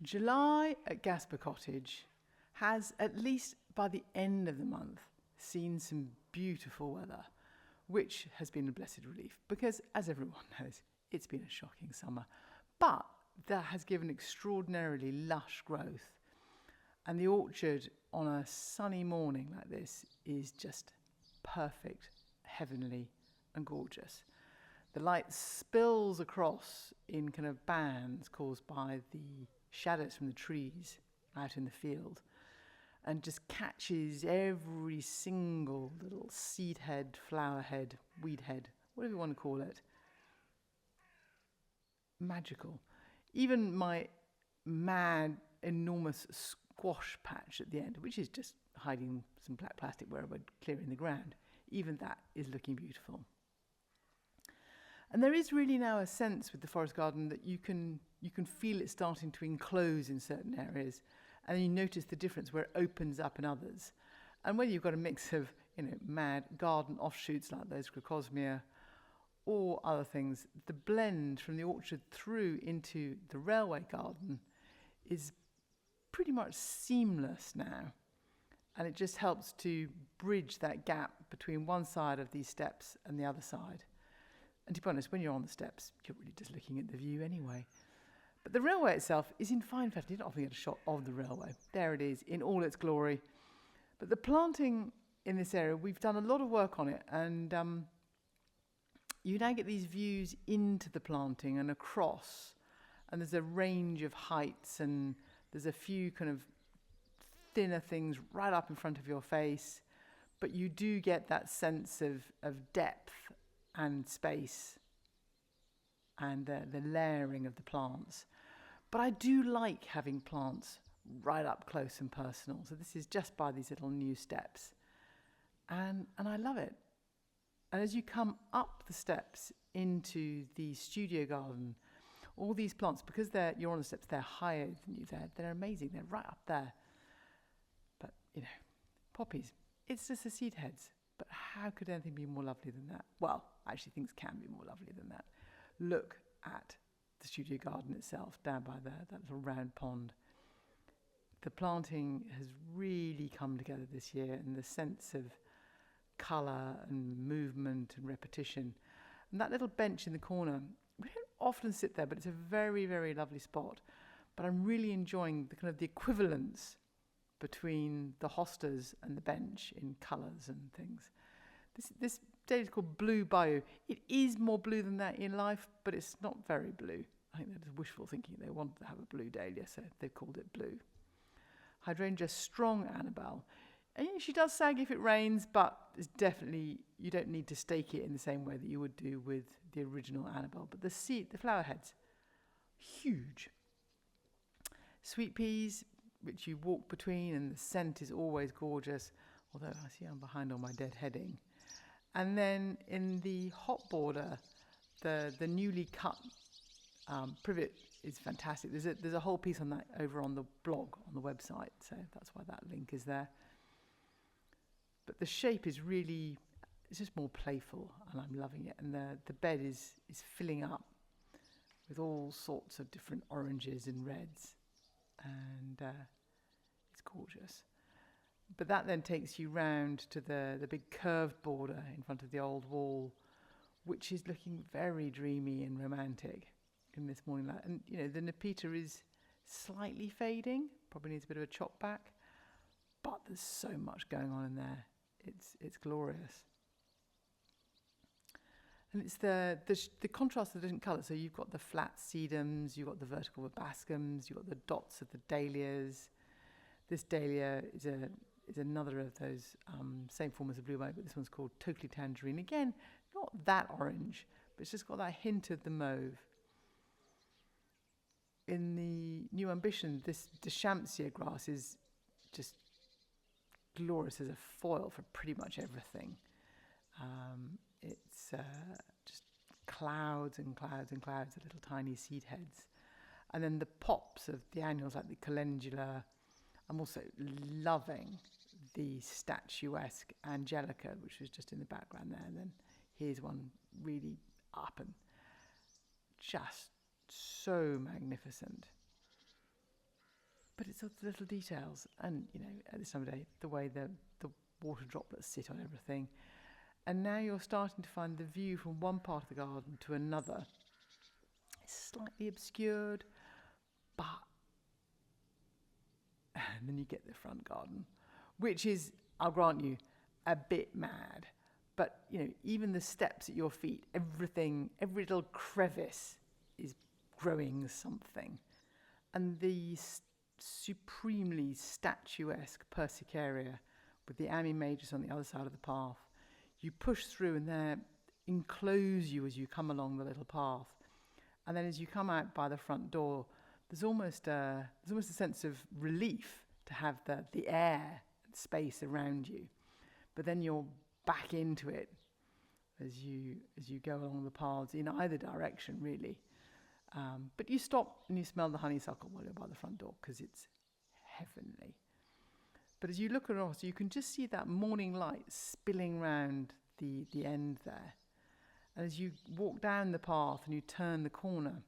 July at Gasper Cottage has, at least by the end of the month, seen some beautiful weather, which has been a blessed relief because, as everyone knows, it's been a shocking summer. But that has given extraordinarily lush growth. And the orchard on a sunny morning like this is just perfect, heavenly and gorgeous. The light spills across in kind of bands caused by the shadows from the trees out in the field and just catches every single little seed head, flower head, weed head, whatever you want to call it. Magical. Even my mad, enormous squash patch at the end, which is just hiding some black plastic wherever clearing the ground, even that is looking beautiful. And there is really now a sense with the forest garden that you can feel it starting to enclose in certain areas, and you notice the difference where it opens up in others. And whether you've got a mix of, mad garden offshoots like those Crocosmia or other things, the blend from the orchard through into the railway garden is pretty much seamless now. And it just helps to bridge that gap between one side of these steps and the other side. And to be honest, when you're on the steps, you're really just looking at the view anyway. But the railway itself is in fine fashion. You don't often get a shot of the railway. There it is in all its glory. But the planting in this area, we've done a lot of work on it. And you now get these views into the planting and across. And there's a range of heights and there's a few kind of thinner things right up in front of your face. But you do get that sense of depth and space and the layering of the plants. But I do like having plants right up close and personal. So this is just by these little new steps. And I love it. And as you come up the steps into the studio garden, all these plants, because you're on the steps, they're higher than you. They're amazing. They're right up there. But, poppies, it's just the seed heads. But how could anything be more lovely than that? Well, actually things can be more lovely than that. Look at the studio garden itself down by there, that little round pond. The planting has really come together this year, and the sense of colour and movement and repetition. And that little bench in the corner, we don't often sit there, but it's a very, very lovely spot. But I'm really enjoying the kind of the equivalence between the hostas and the bench in colours and things. This day is called Blue Bayou. It is more blue than that in life, but it's not very blue. I think that is wishful thinking. They wanted to have a blue dahlia, so they've called it blue. Hydrangea Strong Annabelle. And she does sag if it rains, but it's definitely, you don't need to stake it in the same way that you would do with the original Annabelle. But the flower heads, huge. Sweet peas, which you walk between, and the scent is always gorgeous, although I see I'm behind on my dead heading. And then in the hot border, the newly cut privet is fantastic. There's a whole piece on that over on the blog, on the website, so that's why that link is there. But the shape is really, it's just more playful, and I'm loving it. And the bed is filling up with all sorts of different oranges and reds, and it's gorgeous. But that then takes you round to the big curved border in front of the old wall, which is looking very dreamy and romantic in this morning light. And, the Nepeta is slightly fading, probably needs a bit of a chop back, but there's so much going on in there. It's glorious. And it's the contrast of the different colours. So you've got the flat sedums, you've got the vertical verbascums, you've got the dots of the dahlias. This dahlia is another of those same form as the blue bayou, but this one's called Totally Tangerine. Again, not that orange, but it's just got that hint of the mauve. In the New Ambition, this Deschampsia grass is just glorious as a foil for pretty much everything. It's just clouds and clouds and clouds of little tiny seed heads. And then the pops of the annuals like the calendula. I'm also loving the statuesque Angelica, which was just in the background there. And then here's one really up and just so magnificent. But it's all the little details. And, at this time of day, the way the water droplets sit on everything. And now you're starting to find the view from one part of the garden to another. It's slightly obscured, but... And then you get the front garden, which is, I'll grant you, a bit mad. But, even the steps at your feet, everything, every little crevice is growing something. And the supremely statuesque Persicaria with the Ammi Majors on the other side of the path, you push through and they enclose you as you come along the little path. And then as you come out by the front door, there's almost a sense of relief to have the air and space around you. But then you're back into it as you go along the paths in either direction, really. But you stop and you smell the honeysuckle while you're by the front door because it's heavenly. But as you look across, you can just see that morning light spilling round the end there. And as you walk down the path and you turn the corner,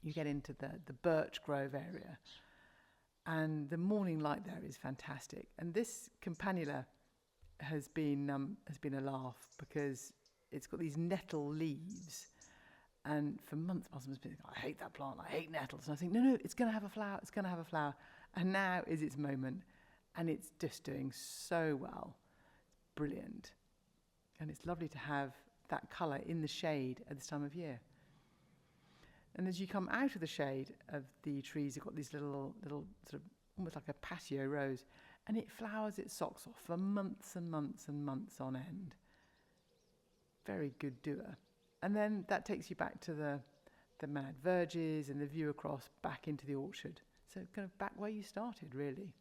you get into the Birch Grove area. And the morning light there is fantastic. And this campanula has been a laugh because it's got these nettle leaves. And for months, my husband's been I hate that plant, I hate nettles. And I think, no, it's going to have a flower, it's going to have a flower. And now is its moment. And it's just doing so well. It's brilliant. And it's lovely to have that colour in the shade at this time of year. And as you come out of the shade of the trees, you've got these little sort of almost like a patio rose, and it flowers its socks off for months and months and months on end. Very good doer. And then that takes you back to the mad verges and the view across back into the orchard. So kind of back where you started, really.